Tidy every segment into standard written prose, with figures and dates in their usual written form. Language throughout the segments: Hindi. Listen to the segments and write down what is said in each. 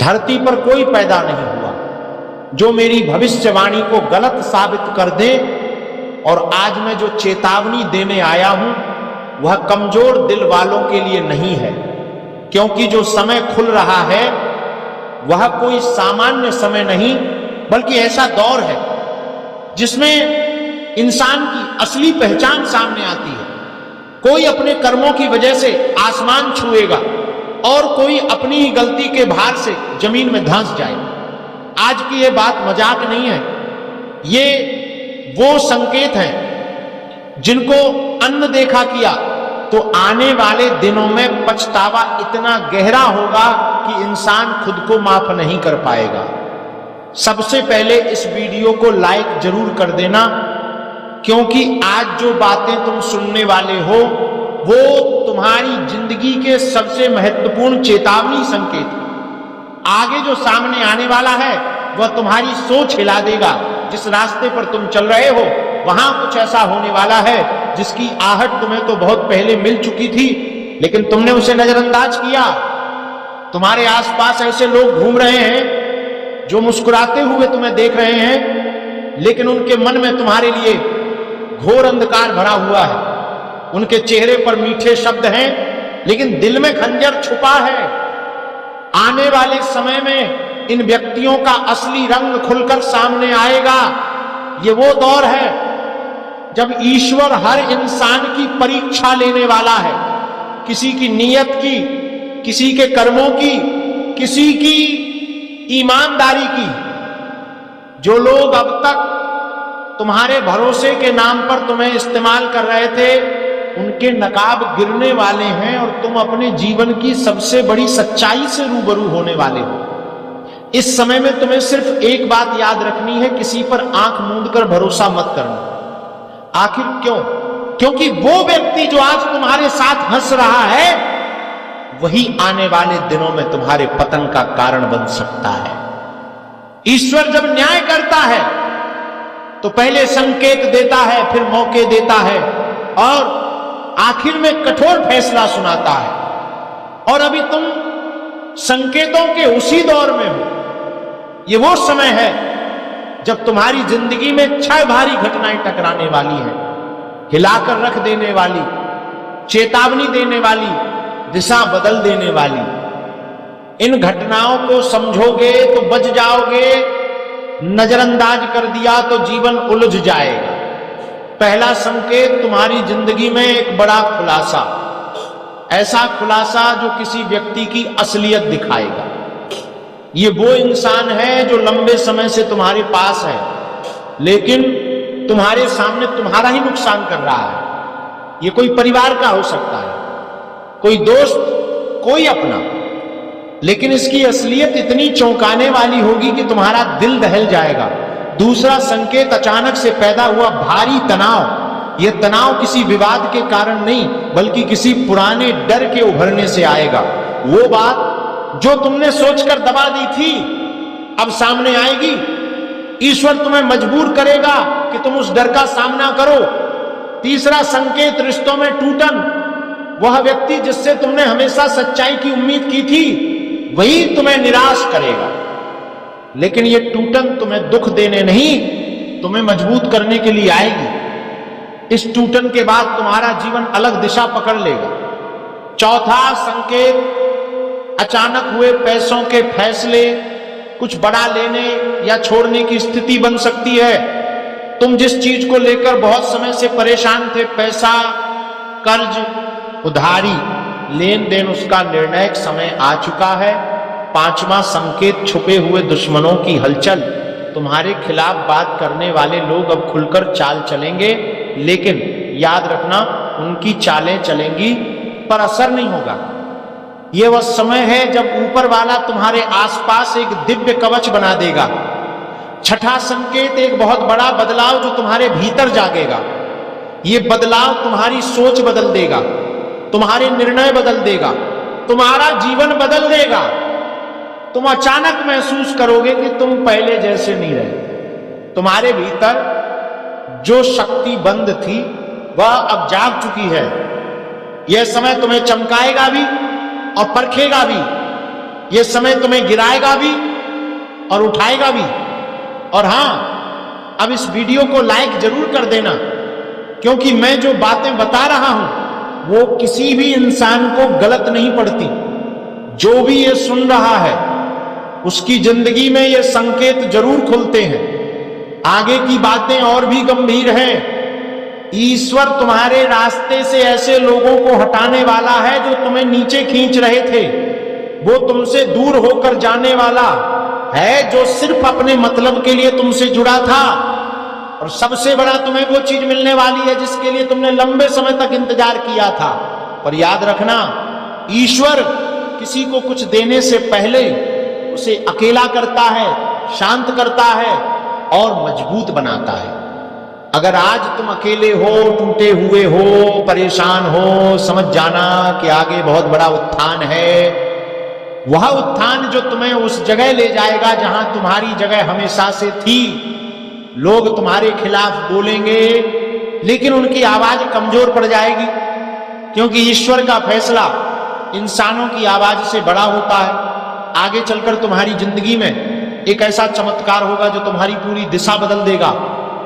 धरती पर कोई पैदा नहीं हुआ जो मेरी भविष्यवाणी को गलत साबित कर दे। और आज मैं जो चेतावनी देने आया हूं वह कमजोर दिल वालों के लिए नहीं है, क्योंकि जो समय खुल रहा है वह कोई सामान्य समय नहीं, बल्कि ऐसा दौर है जिसमें इंसान की असली पहचान सामने आती है। कोई अपने कर्मों की वजह से आसमान छुएगा और कोई अपनी ही गलती के भार से जमीन में धंस जाएगा। आज की यह बात मजाक नहीं है, ये वो संकेत हैं जिनको अन्न देखा किया तो आने वाले दिनों में पछतावा इतना गहरा होगा कि इंसान खुद को माफ नहीं कर पाएगा। सबसे पहले इस वीडियो को लाइक जरूर कर देना, क्योंकि आज जो बातें तुम सुनने वाले हो वो तुम्हारी जिंदगी के सबसे महत्वपूर्ण चेतावनी संकेत है। आगे जो सामने आने वाला है वह तुम्हारी सोच हिला देगा। जिस रास्ते पर तुम चल रहे हो वहां कुछ ऐसा होने वाला है जिसकी आहट तुम्हें तो बहुत पहले मिल चुकी थी, लेकिन तुमने उसे नजरअंदाज किया। तुम्हारे आसपास ऐसे लोग घूम रहे हैं जो मुस्कुराते हुए तुम्हें देख रहे हैं, लेकिन उनके मन में तुम्हारे लिए घोर अंधकार भरा हुआ है। उनके चेहरे पर मीठे शब्द हैं, लेकिन दिल में खंजर छुपा है। आने वाले समय में इन व्यक्तियों का असली रंग खुलकर सामने आएगा। ये वो दौर है जब ईश्वर हर इंसान की परीक्षा लेने वाला है, किसी की नीयत की, किसी के कर्मों की, किसी की ईमानदारी की। जो लोग अब तक तुम्हारे भरोसे के नाम पर तुम्हें इस्तेमाल कर रहे थे, उनके नकाब गिरने वाले हैं और तुम अपने जीवन की सबसे बड़ी सच्चाई से रूबरू होने वाले हो। इस समय में तुम्हें सिर्फ एक बात याद रखनी है, किसी पर आंख मूंद कर भरोसा मत करना। आखिर क्यों? क्योंकि वो व्यक्ति जो आज तुम्हारे साथ हंस रहा है वही आने वाले दिनों में तुम्हारे पतन का कारण बन सकता है। ईश्वर जब न्याय करता है तो पहले संकेत देता है, फिर मौके देता है और आखिर में कठोर फैसला सुनाता है। और अभी तुम संकेतों के उसी दौर में हो। ये वो समय है जब तुम्हारी जिंदगी में 6 भारी घटनाएं टकराने वाली हैं, हिलाकर रख देने वाली, चेतावनी देने वाली, दिशा बदल देने वाली। इन घटनाओं को समझोगे तो बच जाओगे, नजरअंदाज कर दिया तो जीवन उलझ जाएगा। पहला संकेत तुम्हारी जिंदगी में एक बड़ा खुलासा, ऐसा खुलासा जो किसी व्यक्ति की असलियत दिखाएगा। ये वो इंसान है जो लंबे समय से तुम्हारे पास है, लेकिन तुम्हारे सामने तुम्हारा ही नुकसान कर रहा है। ये कोई परिवार का हो सकता है, कोई दोस्त, कोई अपना, लेकिन इसकी असलियत इतनी चौंकाने वाली होगी कि तुम्हारा दिल दहल जाएगा। दूसरा संकेत अचानक से पैदा हुआ भारी तनाव। यह तनाव किसी विवाद के कारण नहीं, बल्कि किसी पुराने डर के उभरने से आएगा। वो बात जो तुमने सोचकर दबा दी थी अब सामने आएगी। ईश्वर तुम्हें मजबूर करेगा कि तुम उस डर का सामना करो। तीसरा संकेत रिश्तों में टूटन। वह व्यक्ति जिससे तुमने हमेशा सच्चाई की उम्मीद की थी वही तुम्हें निराश करेगा, लेकिन यह टूटन तुम्हें दुख देने नहीं, तुम्हें मजबूत करने के लिए आएगी। इस टूटन के बाद तुम्हारा जीवन अलग दिशा पकड़ लेगा। चौथा संकेत अचानक हुए पैसों के फैसले, कुछ बड़ा लेने या छोड़ने की स्थिति बन सकती है। तुम जिस चीज को लेकर बहुत समय से परेशान थे, पैसा, कर्ज, उधारी, लेन देन, उसका निर्णायक समय आ चुका है। पांचवा संकेत छुपे हुए दुश्मनों की हलचल। तुम्हारे खिलाफ बात करने वाले लोग अब खुलकर चाल चलेंगे, लेकिन याद रखना उनकी चालें चलेंगी पर असर नहीं होगा। यह वह समय है जब ऊपर वाला तुम्हारे आसपास एक दिव्य कवच बना देगा। छठा संकेत एक बहुत बड़ा बदलाव जो तुम्हारे भीतर जागेगा। यह बदलाव तुम्हारी सोच बदल देगा, तुम्हारे निर्णय बदल देगा, तुम्हारा जीवन बदल देगा। तुम अचानक महसूस करोगे कि तुम पहले जैसे नहीं रहे। तुम्हारे भीतर जो शक्ति बंद थी वह अब जाग चुकी है। यह समय तुम्हें चमकाएगा भी और परखेगा भी। ये समय तुम्हें गिराएगा भी और उठाएगा भी। और हां, अब इस वीडियो को लाइक जरूर कर देना, क्योंकि मैं जो बातें बता रहा हूं वो किसी भी इंसान को गलत नहीं पड़ती। जो भी ये सुन रहा है उसकी जिंदगी में ये संकेत जरूर खुलते हैं। आगे की बातें और भी गंभीर हैं। ईश्वर तुम्हारे रास्ते से ऐसे लोगों को हटाने वाला है जो तुम्हें नीचे खींच रहे थे। वो तुमसे दूर होकर जाने वाला है जो सिर्फ अपने मतलब के लिए तुमसे जुड़ा था। और सबसे बड़ा तुम्हें वो चीज मिलने वाली है जिसके लिए तुमने लंबे समय तक इंतजार किया था। पर याद रखना, ईश्वर किसी को कुछ देने से पहले उसे अकेला करता है, शांत करता है और मजबूत बनाता है। अगर आज तुम अकेले हो, टूटे हुए हो, परेशान हो, समझ जाना कि आगे बहुत बड़ा उत्थान है। वह उत्थान जो तुम्हें उस जगह ले जाएगा जहां तुम्हारी जगह हमेशा से थी। लोग तुम्हारे खिलाफ बोलेंगे, लेकिन उनकी आवाज कमजोर पड़ जाएगी, क्योंकि ईश्वर का फैसला इंसानों की आवाज से बड़ा होता है। आगे चलकर तुम्हारी जिंदगी में एक ऐसा चमत्कार होगा जो तुम्हारी पूरी दिशा बदल देगा,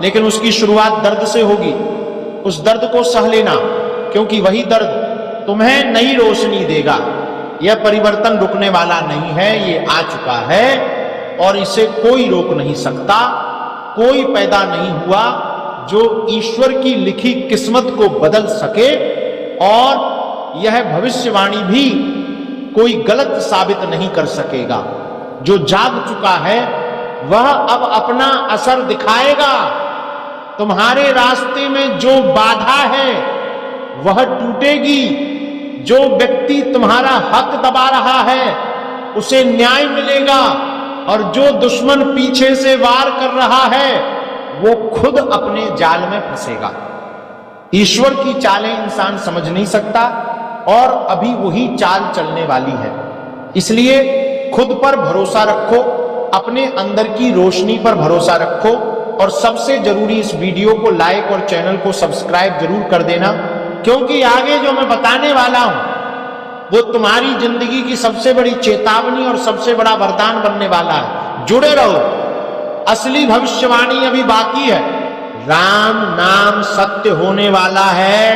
लेकिन उसकी शुरुआत दर्द से होगी। उस दर्द को सह लेना, क्योंकि वही दर्द तुम्हें नई रोशनी देगा। यह परिवर्तन रुकने वाला नहीं है, ये आ चुका है और इसे कोई रोक नहीं सकता। कोई पैदा नहीं हुआ जो ईश्वर की लिखी किस्मत को बदल सके, और यह भविष्यवाणी भी कोई गलत साबित नहीं कर सकेगा। जो जाग चुका है वह अब अपना असर दिखाएगा। तुम्हारे रास्ते में जो बाधा है वह टूटेगी। जो व्यक्ति तुम्हारा हक दबा रहा है उसे न्याय मिलेगा, और जो दुश्मन पीछे से वार कर रहा है वो खुद अपने जाल में फंसेगा। ईश्वर की चालें इंसान समझ नहीं सकता, और अभी वही चाल चलने वाली है। इसलिए खुद पर भरोसा रखो, अपने अंदर की रोशनी पर भरोसा रखो, और सबसे जरूरी इस वीडियो को लाइक और चैनल को सब्सक्राइब जरूर कर देना, क्योंकि आगे जो मैं बताने वाला हूं वो तुम्हारी जिंदगी की सबसे बड़ी चेतावनी और सबसे बड़ा वरदान बनने वाला है। जुड़े रहो, असली भविष्यवाणी अभी बाकी है। राम नाम सत्य होने वाला है।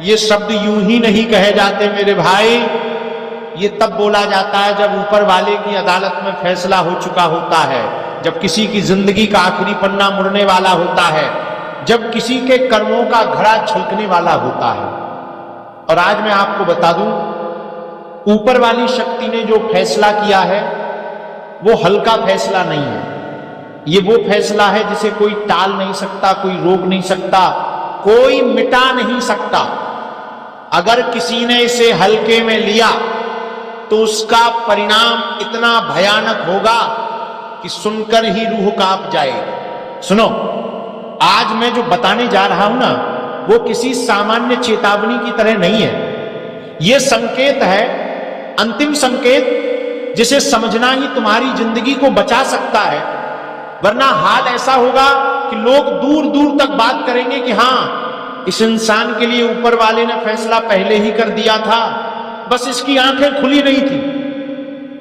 ये शब्द यूं ही नहीं कहे जाते मेरे भाई, ये तब बोला जाता है जब ऊपर वाले की अदालत में फैसला हो चुका होता है, जब किसी की जिंदगी का आखिरी पन्ना मुड़ने वाला होता है, जब किसी के कर्मों का घड़ा छलकने वाला होता है। और आज मैं आपको बता दूं, ऊपर वाली शक्ति ने जो फैसला किया है वो हल्का फैसला नहीं है। ये वो फैसला है जिसे कोई टाल नहीं सकता, कोई रोक नहीं सकता, कोई मिटा नहीं सकता। अगर किसी ने इसे हल्के में लिया तो उसका परिणाम इतना भयानक होगा कि सुनकर ही रूह कांप जाएगी। सुनो, आज मैं जो बताने जा रहा हूं ना, वो किसी सामान्य चेतावनी की तरह नहीं है। यह संकेत है, अंतिम संकेत, जिसे समझना ही तुम्हारी जिंदगी को बचा सकता है। वरना हाल ऐसा होगा कि लोग दूर दूर तक बात करेंगे कि हां, इस इंसान के लिए ऊपर वाले ने फैसला पहले ही कर दिया था, बस इसकी आंखें खुली नहीं थी।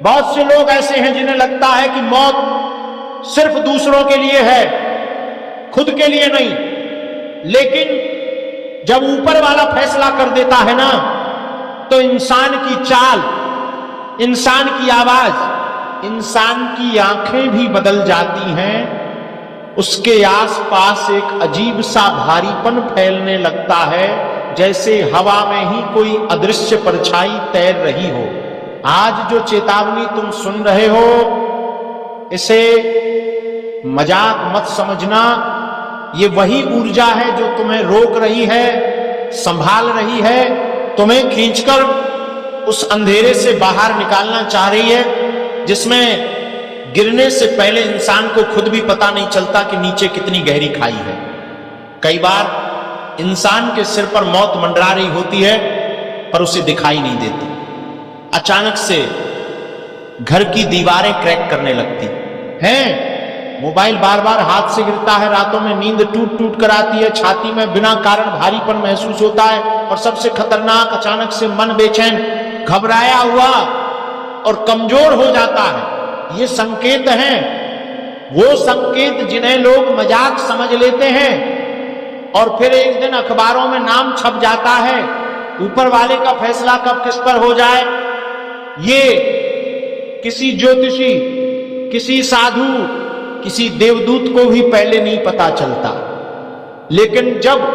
बहुत से लोग ऐसे हैं जिन्हें लगता है कि मौत सिर्फ दूसरों के लिए है, खुद के लिए नहीं। लेकिन जब ऊपर वाला फैसला कर देता है ना, तो इंसान की चाल, इंसान की आवाज, इंसान की आंखें भी बदल जाती हैं। उसके आसपास एक अजीब सा भारीपन फैलने लगता है, जैसे हवा में ही कोई अदृश्य परछाई तैर रही हो। आज जो चेतावनी तुम सुन रहे हो, इसे मजाक मत समझना। ये वही ऊर्जा है जो तुम्हें रोक रही है, संभाल रही है, तुम्हें खींचकर उस अंधेरे से बाहर निकालना चाह रही है, जिसमें गिरने से पहले इंसान को खुद भी पता नहीं चलता कि नीचे कितनी गहरी खाई है। कई बार इंसान के सिर पर मौत मंडरा रही होती है, पर उसे दिखाई नहीं देती। अचानक से घर की दीवारें क्रैक करने लगती हैं, मोबाइल बार बार हाथ से गिरता है, रातों में नींद टूट टूट कर आती है, छाती में बिना कारण भारीपन महसूस होता है, और सबसे खतरनाक, अचानक से मन बेचैन, घबराया हुआ और कमजोर हो जाता है। ये संकेत हैं, वो संकेत जिन्हें लोग मजाक समझ लेते हैं और फिर एक दिन अखबारों में नाम छप जाता है, ऊपर वाले का फैसला कब किस पर हो जाए ये किसी ज्योतिषी, किसी साधु, किसी देवदूत को भी पहले नहीं पता चलता। लेकिन जब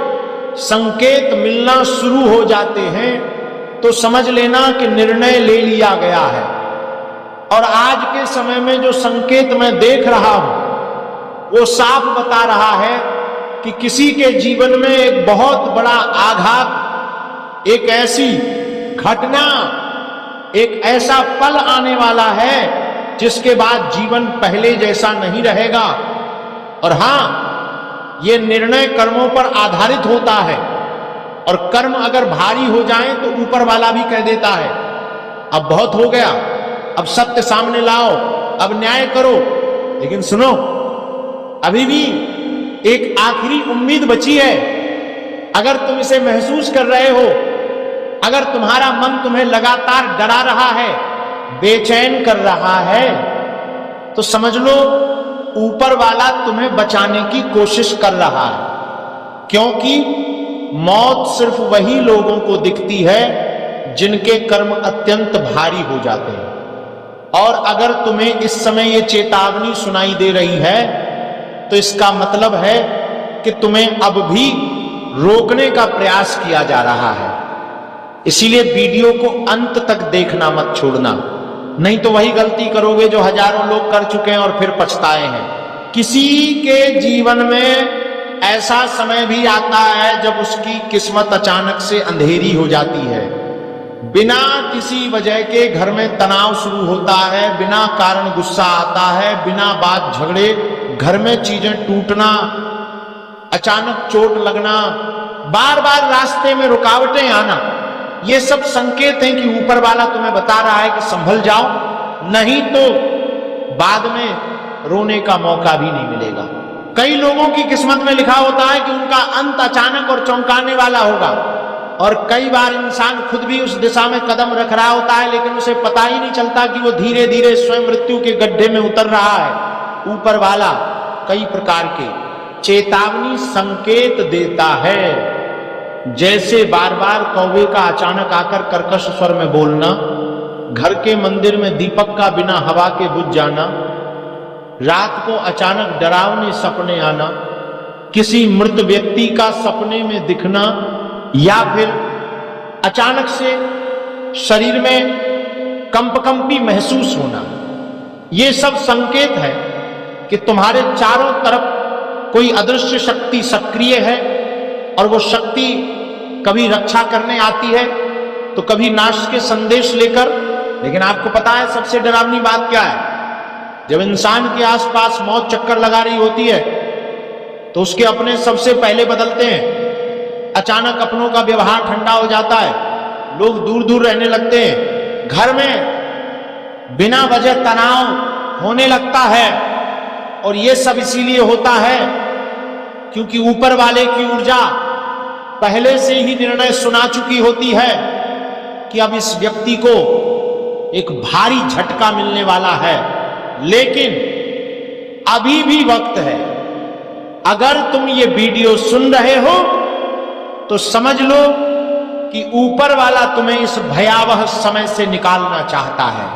संकेत मिलना शुरू हो जाते हैं तो समझ लेना कि निर्णय ले लिया गया है। और आज के समय में जो संकेत मैं देख रहा हूं वो साफ बता रहा है कि किसी के जीवन में एक बहुत बड़ा आघात, एक ऐसी घटना, एक ऐसा पल आने वाला है जिसके बाद जीवन पहले जैसा नहीं रहेगा। और हां, ये निर्णय कर्मों पर आधारित होता है और कर्म अगर भारी हो जाएं तो ऊपर वाला भी कह देता है अब बहुत हो गया, अब सत्य सामने लाओ, अब न्याय करो। लेकिन सुनो, अभी भी एक आखिरी उम्मीद बची है। अगर तुम इसे महसूस कर रहे हो, अगर तुम्हारा मन तुम्हें लगातार डरा रहा है, बेचैन कर रहा है, तो समझ लो ऊपर वाला तुम्हें बचाने की कोशिश कर रहा है। क्योंकि मौत सिर्फ वही लोगों को दिखती है जिनके कर्म अत्यंत भारी हो जाते हैं। और अगर तुम्हें इस समय ये चेतावनी सुनाई दे रही है तो इसका मतलब है कि तुम्हें अब भी रोकने का प्रयास किया जा रहा है। इसीलिए वीडियो को अंत तक देखना मत छोड़ना, नहीं तो वही गलती करोगे जो हजारों लोग कर चुके हैं और फिर पछताए हैं। किसी के जीवन में ऐसा समय भी आता है जब उसकी किस्मत अचानक से अंधेरी हो जाती है। बिना किसी वजह के घर में तनाव शुरू होता है, बिना कारण गुस्सा आता है, बिना बात झगड़े घर में चीजें टूटना, अचानक चोट लगना, बार बार रास्ते में रुकावटें आना, ये सब संकेत हैं कि ऊपर वाला तुम्हें बता रहा है कि संभल जाओ, नहीं तो बाद में रोने का मौका भी नहीं मिलेगा। कई लोगों की किस्मत में लिखा होता है कि उनका अंत अचानक और चौंकाने वाला होगा, और कई बार इंसान खुद भी उस दिशा में कदम रख रहा होता है लेकिन उसे पता ही नहीं चलता कि वो धीरे धीरे स्वयं मृत्यु के गड्ढे में उतर रहा है। ऊपर वाला कई प्रकार के चेतावनी संकेत देता है, जैसे बार बार कौवे का अचानक आकर कर्कश स्वर में बोलना, घर के मंदिर में दीपक का बिना हवा के बुझ जाना, रात को अचानक डरावने सपने आना, किसी मृत व्यक्ति का सपने में दिखना, या फिर अचानक से शरीर में कंपकंपी महसूस होना। ये सब संकेत है कि तुम्हारे चारों तरफ कोई अदृश्य शक्ति सक्रिय है, और वो शक्ति कभी रक्षा करने आती है तो कभी नाश के संदेश लेकर। लेकिन आपको पता है सबसे डरावनी बात क्या है? जब इंसान के आसपास मौत चक्कर लगा रही होती है तो उसके अपने सबसे पहले बदलते हैं। अचानक अपनों का व्यवहार ठंडा हो जाता है, लोग दूर दूर रहने लगते हैं, घर में बिना वजह तनाव होने लगता है। और ये सब इसीलिए होता है क्योंकि ऊपर वाले की ऊर्जा पहले से ही निर्णय सुना चुकी होती है कि अब इस व्यक्ति को एक भारी झटका मिलने वाला है। लेकिन अभी भी वक्त है। अगर तुम ये वीडियो सुन रहे हो तो समझ लो कि ऊपर वाला तुम्हें इस भयावह समय से निकालना चाहता है।